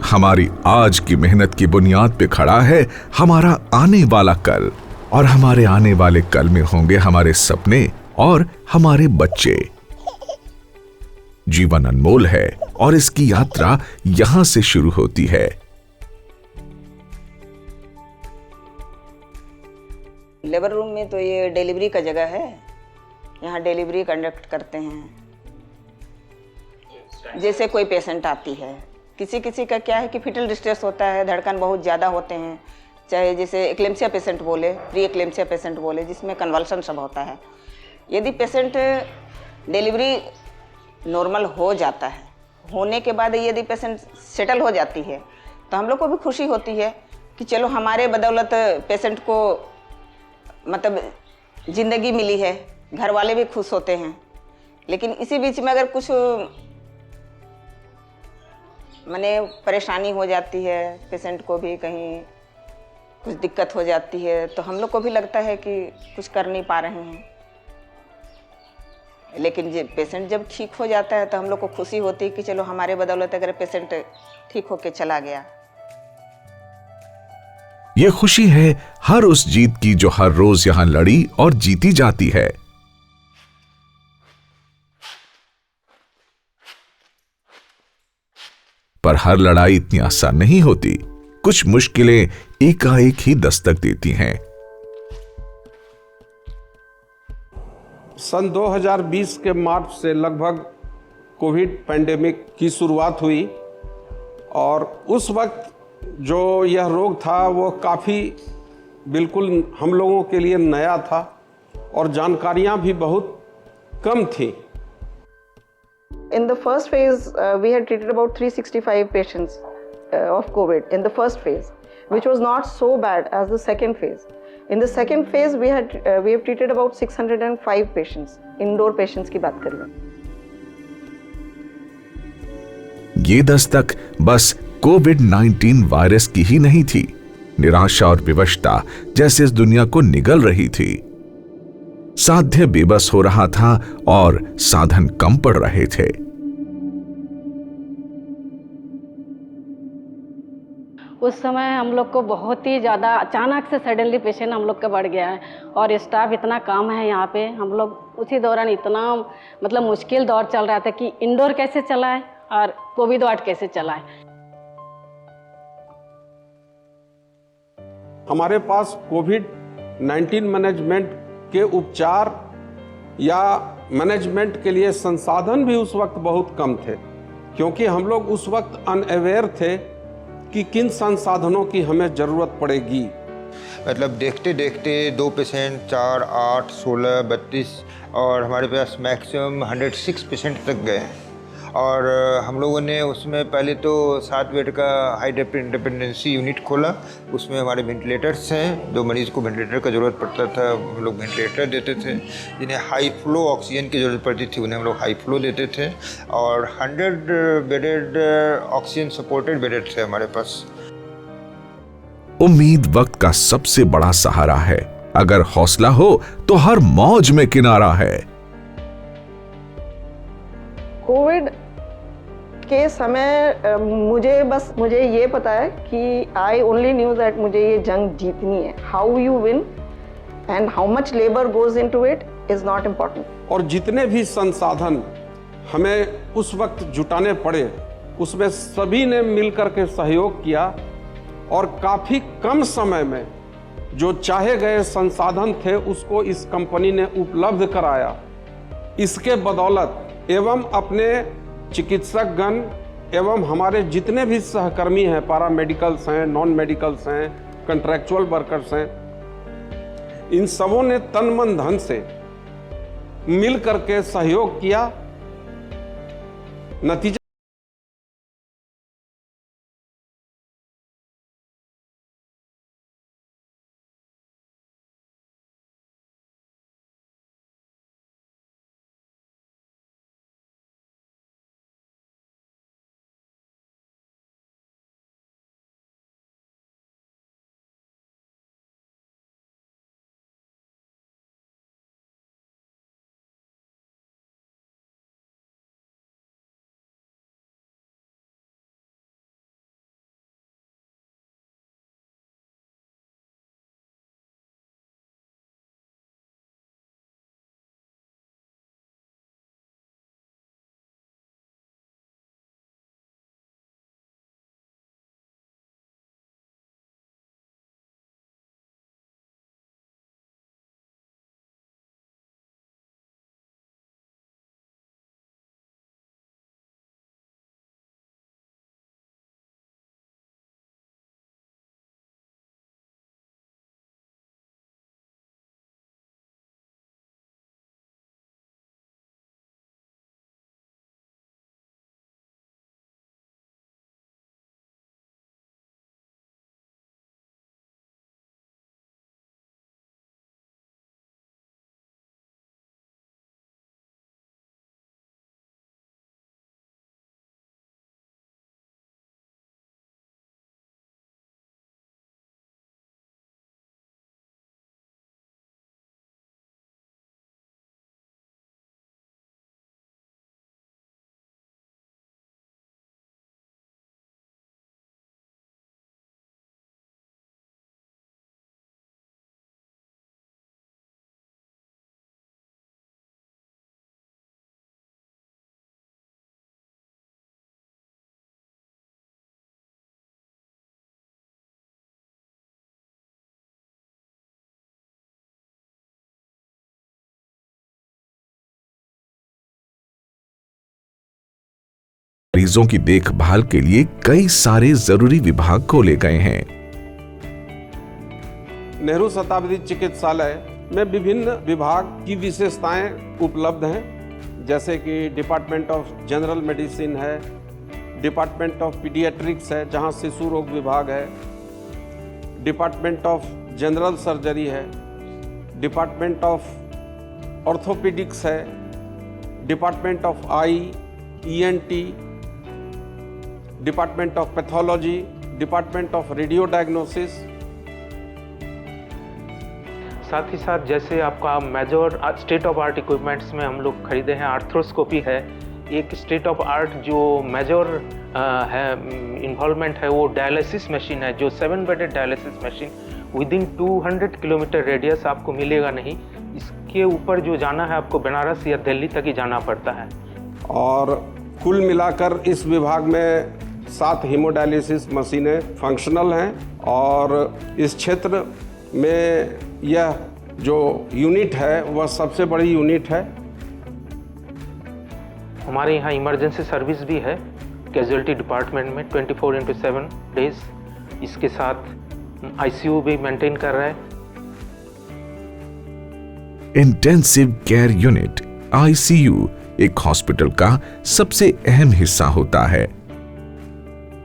हमारी आज की मेहनत की बुनियाद पे खड़ा है हमारा आने वाला कल, और हमारे आने वाले कल में होंगे हमारे सपने और हमारे बच्चे। जीवन अनमोल है और इसकी यात्रा यहां से शुरू होती है। लेबर रूम में तो ये डिलीवरी का जगह है, यहाँ डिलीवरी कंडक्ट करते हैं। जैसे कोई पेशेंट आती है, किसी किसी का क्या है कि फिटल डिस्ट्रेस होता है, धड़कन बहुत ज़्यादा होते हैं, चाहे जैसे एक्लेम्सिया पेशेंट बोले, प्री एक्लेम्सिया पेशेंट बोले, जिसमें कन्वल्सन सब होता है। यदि पेशेंट डिलीवरी नॉर्मल हो जाता है, होने के बाद यदि पेशेंट सेटल हो जाती है, तो हम लोग को भी खुशी होती है कि चलो हमारे बदौलत पेशेंट को मतलब ज़िंदगी मिली है, घर वाले भी खुश होते हैं। लेकिन इसी बीच में अगर कुछ माने परेशानी हो जाती है, पेशेंट को भी कहीं कुछ दिक्कत हो जाती है, तो हम लोग को भी लगता है कि कुछ कर नहीं पा रहे हैं। लेकिन पेशेंट जब ठीक हो जाता है तो हम लोग को खुशी होती है कि चलो हमारे बदौलत अगर पेशेंट ठीक होके चला गया। ये खुशी है हर उस जीत की जो हर रोज यहां लड़ी और जीती जाती है। पर हर लड़ाई इतनी आसान नहीं होती, कुछ मुश्किलें एकाएक ही दस्तक देती हैं। सन 2020 के मार्च से लगभग कोविड पैंडेमिक की शुरुआत हुई, और उस वक्त जो यह रोग था वो काफ़ी बिल्कुल हम लोगों के लिए नया था और जानकारियां भी बहुत कम थी। In the first phase, we had treated about 365 patients of COVID in the first phase, which was not so bad as the second phase. In the second phase, we have treated about 605 patients, indoor patients की बात करें। ये दस्तक बस कोविड-19 virus की ही नहीं थी, निराशा और विवशता जैसे इस दुनिया को निगल रही थी। साध्य बेबस हो रहा था और साधन कम पड़ रहे थे। उस समय हम लोग को बहुत ही ज़्यादा अचानक से सडनली पेशेंट हम लोग का बढ़ गया है, और स्टाफ इतना कम है यहाँ पे। हम लोग उसी दौरान इतना मतलब मुश्किल दौर चल रहा था कि इंडोर कैसे चलाए और कोविड वार्ड कैसे चलाए। हमारे पास कोविड-19 मैनेजमेंट के उपचार या मैनेजमेंट के लिए संसाधन भी उस वक्त बहुत कम थे, क्योंकि हम लोग उस वक्त अनअवेयर थे कि किन संसाधनों की हमें ज़रूरत पड़ेगी। मतलब देखते देखते 2 पेशेंट, 4, 8, 16, 32 और हमारे पास मैक्सिमम 106 पेशेंट तक गए। और हम लोगों ने उसमें पहले तो 7 बेड का हाई डिपेंडेंसी यूनिट खोला। उसमें हमारे वेंटिलेटर्स हैं, जो मरीज़ को वेंटिलेटर का ज़रूरत पड़ता था हम लोग वेंटिलेटर देते थे, जिन्हें हाई फ्लो ऑक्सीजन की ज़रूरत पड़ती थी उन्हें हम लोग हाई फ्लो देते थे। और 100 बेडेड ऑक्सीजन सपोर्टेड बेडेड थे हमारे पास। उम्मीद वक्त का सबसे बड़ा सहारा है, अगर हौसला हो तो हर मौज में किनारा है। कोविड के समय मुझे ये पता है कि आई ओनली न्यू दैट मुझे ये जंग जीतनी है। How you win and how much labour goes into it is not important. और जितने भी संसाधन हमें उस वक्त जुटाने पड़े, उसमें सभी ने मिलकर के सहयोग किया, और काफ़ी कम समय में जो चाहे गए संसाधन थे उसको इस कंपनी ने उपलब्ध कराया। इसके बदौलत एवं अपने चिकित्सकगण एवं हमारे जितने भी सहकर्मी हैं, पैरामेडिकल्स हैं, नॉन मेडिकल्स हैं, कंट्रैक्चुअल वर्कर्स हैं, इन सबों ने तन मन धन से मिल करके सहयोग किया। नतीजा मरीजों की देखभाल के लिए कई सारे जरूरी विभाग खोले गए हैं। नेहरू शताब्दी चिकित्सालय में विभिन्न विभाग की विशेषताएं उपलब्ध हैं, जैसे कि डिपार्टमेंट ऑफ जनरल मेडिसिन है, डिपार्टमेंट ऑफ पीडियाट्रिक्स है जहां शिशु रोग विभाग है, डिपार्टमेंट ऑफ जनरल सर्जरी है, डिपार्टमेंट ऑफ ऑर्थोपेडिक्स है, department of eye, ENT, department of pathology, department of radio diagnosis. साथ ही साथ जैसे आपका major state of art equipments में हम लोग खरीदे हैं, आर्थ्रोस्कोपी है, एक स्टेट ऑफ आर्ट जो मेजर है इन्वॉल्वमेंट है वो डायलिसिस मशीन है, जो 7 bedded dialysis machine within 200 kilometre radius आपको मिलेगा नहीं। इसके ऊपर जो जाना है आपको बनारस या दिल्ली तक ही जाना पड़ता है। और कुल मिलाकर इस विभाग में 7 हीमोडायलिसिस मशीनें फंक्शनल हैं और इस क्षेत्र में यह जो यूनिट है वह सबसे बड़ी यूनिट है। हमारे यहाँ इमरजेंसी सर्विस भी है कैजुअलिटी डिपार्टमेंट में 24/7 डेज। इसके साथ आईसीयू भी मेंटेन कर रहा है। इंटेंसिव केयर यूनिट आईसीयू एक हॉस्पिटल का सबसे अहम हिस्सा होता है,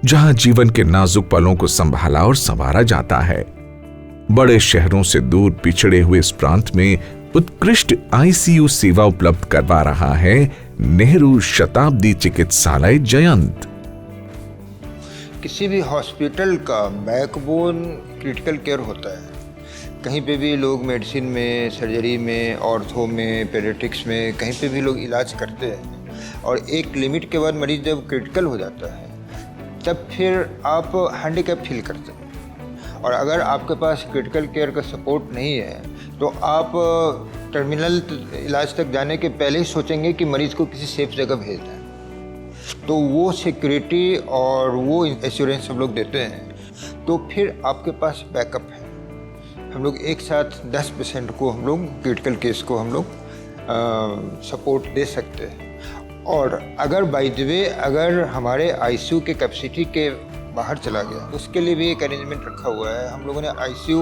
जहां जीवन के नाजुक पलों को संभाला और संवारा जाता है। बड़े शहरों से दूर पिछड़े हुए इस प्रांत में उत्कृष्ट आईसीयू सेवा उपलब्ध करवा रहा है नेहरू शताब्दी चिकित्सालय जयंत। किसी भी हॉस्पिटल का बैकबोन क्रिटिकल केयर होता है। कहीं पे भी लोग मेडिसिन में, सर्जरी में, ऑर्थो में, पेडियाट्रिक्स में, कहीं पे भी लोग इलाज करते हैं और एक लिमिट के बाद मरीज जब क्रिटिकल हो जाता है तब फिर आप हैंडीकैप फील करते हैं। और अगर आपके पास क्रिटिकल केयर का सपोर्ट नहीं है तो आप टर्मिनल इलाज तक जाने के पहले ही सोचेंगे कि मरीज़ को किसी सेफ जगह भेज दें। तो वो सिक्योरिटी और वो एश्योरेंस हम लोग देते हैं तो फिर आपके पास बैकअप है। हम लोग एक साथ 10 पेशेंट को हम लोग क्रिटिकल केस को हम लोग सपोर्ट दे सकते हैं। और अगर बाय द वे अगर हमारे आईसीयू के कैपेसिटी के बाहर चला गया उसके लिए भी एक अरेंजमेंट रखा हुआ है। हम लोगों ने आईसीयू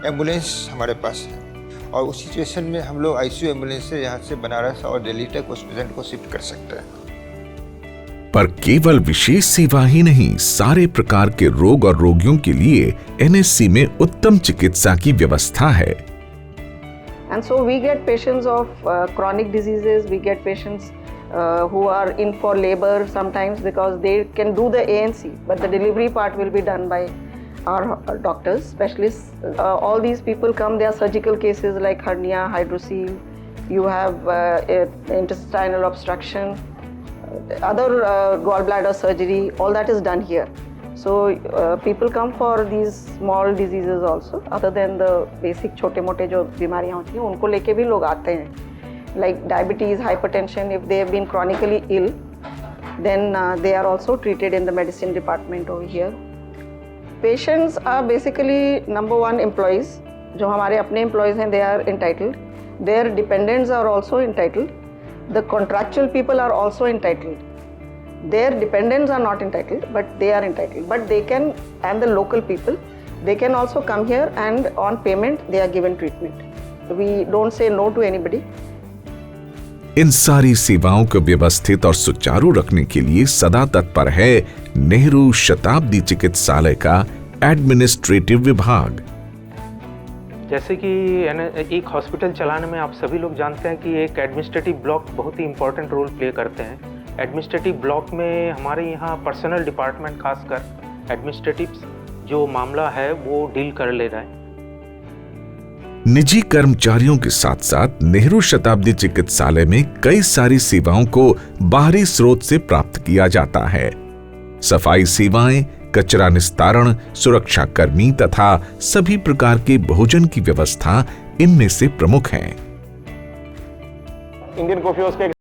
एम्बुलेंस हमारे पास है और उस सिचुएशन में हम लोग आईसीयू एम्बुलेंस से यहाँ से बनारस और दिल्ली तक उस पेशेंट को शिफ्ट कर सकते हैं। पर केवल विशेष सेवा ही नहीं, सारे प्रकार के रोग और रोगियों के लिए एनएससी में उत्तम चिकित्सा की व्यवस्था है। And so we get patients of chronic diseases, we get patients who are in for labor sometimes because they can do the ANC, but the delivery part will be done by our doctors, specialists. All these people come, they are surgical cases like hernia, hydrocele, you have intestinal obstruction, other gallbladder surgery, all that is done here. So people come for these small diseases also, other than the basic छोटे मोटे जो बीमारियाँ होती हैं उनको लेके भी लोग आते हैं, like diabetes, hypertension. If they have been chronically ill, then they are also treated in the medicine department over here. Patients are basically number one employees. जो हमारे अपने employees हैं, they are entitled. Their dependents are also entitled. The contractual people are also entitled. Their dependents are not entitled, but they are entitled. But they can, and the local people, they can also come here and on payment they are given treatment. We don't say no to anybody. इन सारी सेवाओं को व्यवस्थित और सुचारू रखने के लिए सदा तत्पर है नेहरू शताब्दी चिकित्सालय का एडमिनिस्ट्रेटिव विभाग। जैसे कि एक हॉस्पिटल चलाने में आप सभी लोग जानते हैं कि एक एडमिनिस्ट्रेटिव ब्लॉक बहुत ही इम्पोर्टेंट रोल प्ले करते हैं। एडमिनिस्ट्रेटिव ब्लॉक में हमारे यहाँ पर्सनल डिपार्टमेंट खासकर एडमिनिस्ट्रेटिव जो मामला है वो डील कर ले रहा है। निजी कर्मचारियों के साथ साथ नेहरू शताब्दी चिकित्सालय में कई सारी सेवाओं को बाहरी स्रोत से प्राप्त किया जाता है। सफाई सेवाएं, कचरा निस्तारण, सुरक्षा कर्मी तथा सभी प्रकार के भोजन की व्यवस्था इनमें से प्रमुख हैं। इंडियन कॉफी हाउस के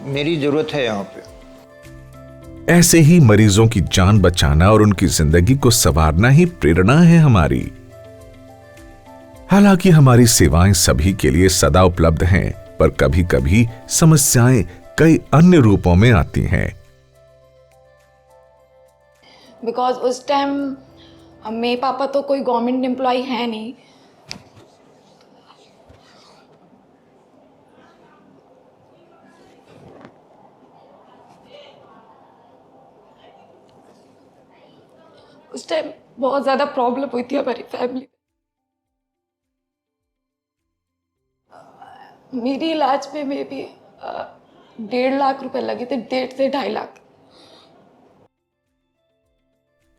मेरी ज़रूरत है यहाँ पे। ऐसे ही मरीजों की जान बचाना और उनकी जिंदगी को संवारना ही प्रेरणा है हमारी। हालांकि हमारी सेवाएं सभी के लिए सदा उपलब्ध हैं, पर कभी कभी समस्याएं कई अन्य रूपों में आती हैं। बिकॉज उस टाइम मेरे पापा तो कोई गवर्नमेंट एम्प्लॉय है नहीं, उस टाइम बहुत ज़्यादा प्रॉब्लम हुई थी हमारी फैमिली में। मेरी इलाज में मे भी 1.5 लाख रुपए लगे थे, 1.5 से 2.5 लाख।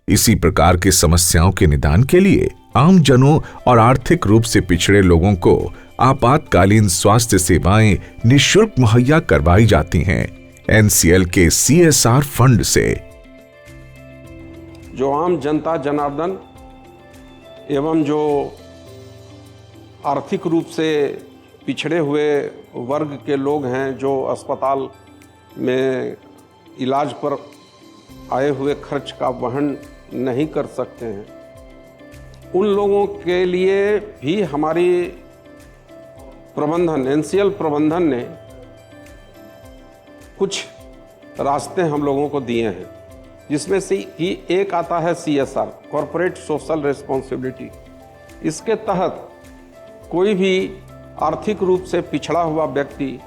इसी प्रकार की समस्याओं के निदान के लिए आम जनों और आर्थिक रूप से पिछड़े लोगों को आपातकालीन स्वास्थ्य सेवाएं निःशुल्क मुहैया करवाई जाती हैं NCL के CSR फंड से। जो आम जनता जनार्दन एवं जो आर्थिक रूप से पिछड़े हुए वर्ग के लोग हैं, जो अस्पताल में इलाज पर आए हुए खर्च का वहन नहीं कर सकते हैं, उन लोगों के लिए भी हमारी प्रबंधन NCL प्रबंधन ने कुछ रास्ते हम लोगों को दिए हैं, जिसमें से कि एक आता है CSR, कॉरपोरेट सोशल रिस्पॉन्सिबिलिटी। इसके तहत कोई भी आर्थिक रूप से पिछड़ा हुआ व्यक्ति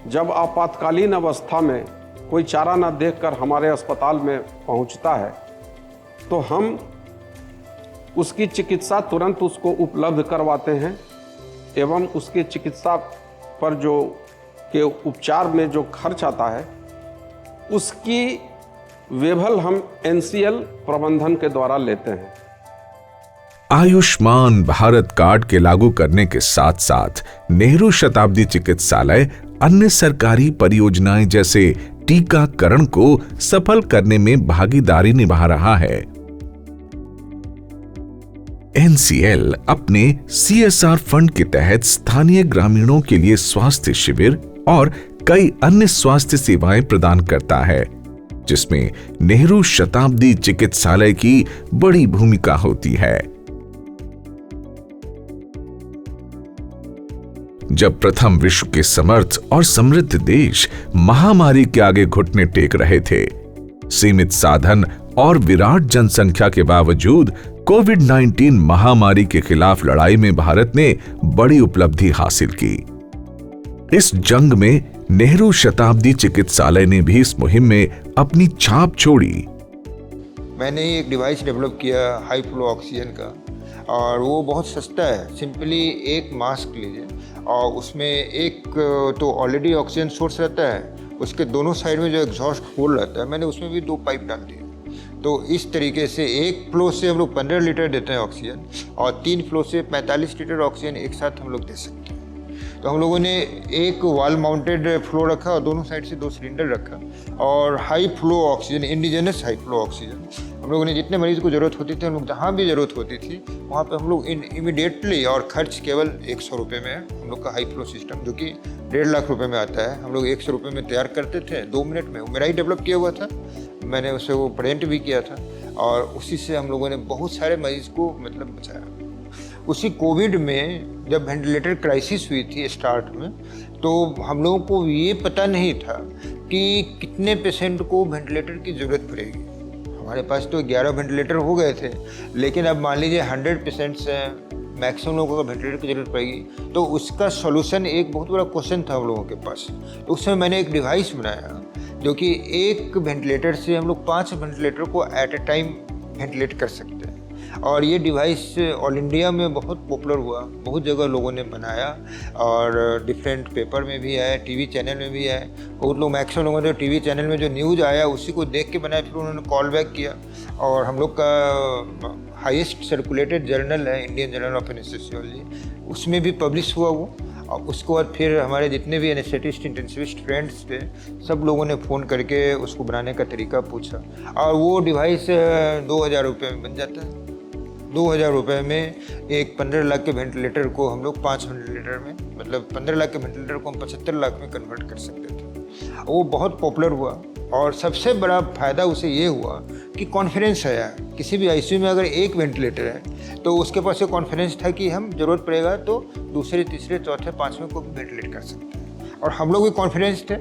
जब आपातकालीन अवस्था में कोई चारा न देखकर हमारे अस्पताल में पहुंचता है, तो हम उसकी चिकित्सा तुरंत उसको उपलब्ध करवाते हैं एवं उसकी चिकित्सा पर जो के उपचार में जो खर्च आता है, उसकी वेभल हम NCL प्रबंधन के द्वारा लेते हैं। आयुष्मान भारत कार्ड के लागू करने के साथ साथ नेहरू शताब्दी चिकित्सालय अन्य सरकारी परियोजनाएं जैसे टीकाकरण को सफल करने में भागीदारी निभा रहा है। NCL अपने CSR फंड के तहत स्थानीय ग्रामीणों के लिए स्वास्थ्य शिविर और कई अन्य स्वास्थ्य सेवाएं प्रदान करता है, जिसमें नेहरू शताब्दी चिकित्सालय की बड़ी भूमिका होती है। जब प्रथम विश्व के समर्थ और समृद्ध देश महामारी के आगे घुटने टेक रहे थे, सीमित साधन और विराट जनसंख्या के बावजूद कोविड-19 महामारी के खिलाफ लड़ाई में भारत ने बड़ी उपलब्धि हासिल की। इस जंग में नेहरू शताब्दी चिकित्सालय ने भी इस मुहिम में अपनी छाप छोड़ी। मैंने एक डिवाइस डेवलप किया हाई फ्लो ऑक्सीजन का, और वो बहुत सस्ता है। सिंपली एक मास्क लीजिए और उसमें एक तो ऑलरेडी ऑक्सीजन सोर्स रहता है, उसके दोनों साइड में जो एग्जॉस्ट होल रहता है, मैंने उसमें भी 2 पाइप डाल दिए। तो इस तरीके से एक फ्लो से हम लोग 15 लीटर देते हैं ऑक्सीजन, और 3 फ्लो से 45 लीटर ऑक्सीजन एक साथ हम लोग दे सकते हैं। तो हम लोगों ने एक वॉल माउंटेड फ्लो रखा और दोनों साइड से 2 सिलेंडर रखा, और high flow oxygen, indigenous high flow oxygen हम लोगों ने जितने मरीज़ को ज़रूरत होती थी, हम लोग जहाँ भी ज़रूरत होती थी वहाँ पे हम लोग इमीडिएटली, और खर्च केवल 100 रुपये में हम लोग का हाई फ्लो सिस्टम, जो कि 1.5 लाख रुपये में आता है, हम लोग 100 रुपये में तैयार करते थे 2 मिनट में। वो मेरा ही डेवलप किया हुआ था, मैंने उसे वो प्रेजेंट भी किया था, और उसी से हम लोगों ने बहुत सारे मरीज़ को मतलब बचाया। उसी कोविड में जब वेंटिलेटर क्राइसिस हुई थी स्टार्ट में, तो हम लोगों को ये पता नहीं था कि कितने पेशेंट को वेंटिलेटर की ज़रूरत पड़ेगी। हमारे पास तो 11 वेंटिलेटर हो गए थे, लेकिन अब मान लीजिए 100 पेशेंट्स हैं, मैक्सिमम लोगों को वेंटिलेटर की ज़रूरत पड़ेगी, तो उसका सॉल्यूशन एक बहुत बड़ा क्वेश्चन था हम लोगों के पास। तो उस समय मैंने एक डिवाइस बनाया, जो कि एक वेंटिलेटर से हम लोग 5 वेंटिलेटर को एट ए टाइम वेंटिलेट कर सकते हैं। और ये डिवाइस ऑल इंडिया में बहुत पॉपुलर हुआ, बहुत जगह लोगों ने बनाया, और डिफरेंट पेपर में भी आया, टीवी चैनल में भी आया। बहुत लोग, मैक्सिमम लोगों ने टीवी चैनल में जो न्यूज़ आया उसी को देख के बनाया, फिर उन्होंने कॉल बैक किया। और हम लोग का हाईएस्ट सर्कुलेटेड जर्नल है इंडियन जर्नल ऑफ एनेस्थेसियोलॉजी, उसमें भी पब्लिश हुआ वो। और उसके बाद फिर हमारे जितने भी एनेस्थेटिस्ट इंटेंसिविस्ट फ्रेंड्स थे, सब लोगों ने फ़ोन करके उसको बनाने का तरीका पूछा, और वो डिवाइस 2000 रुपये में बन जाता है। 2000 रुपये में एक 15 लाख के वेंटिलेटर को हम लोग 5 वेंटिलेटर में, मतलब 15 लाख के वेंटिलेटर को हम 75 लाख में कन्वर्ट कर सकते थे। वो बहुत पॉपुलर हुआ। और सबसे बड़ा फ़ायदा उसे ये हुआ कि कॉन्फिडेंस आया। किसी भी आईसीयू में अगर एक वेंटिलेटर है तो उसके पास ये कॉन्फिडेंस था कि हम ज़रूरत पड़ेगा तो दूसरे, तीसरे, चौथे, पाँचवें को भी वेंटिलेट कर सकते हैं। और हम लोग भी कॉन्फिडेंस थे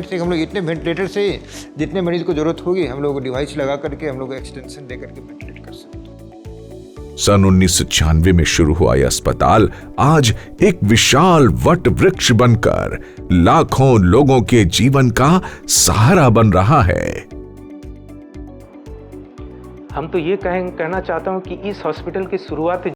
कि हम लोग इतने वेंटिलेटर से जितने मरीज़ को ज़रूरत होगी हम लोग डिवाइस लगा करके हम लोग एक्सटेंशन दे करके वेंटिलेट कर सकते हैं। सन 1996 में शुरू हुआ यह अस्पताल आज एक विशाल वट वृक्ष बनकर लाखों लोगों के जीवन का सहारा बन रहा है। हम तो ये कहना चाहता हूँ कि इस हॉस्पिटल की शुरुआत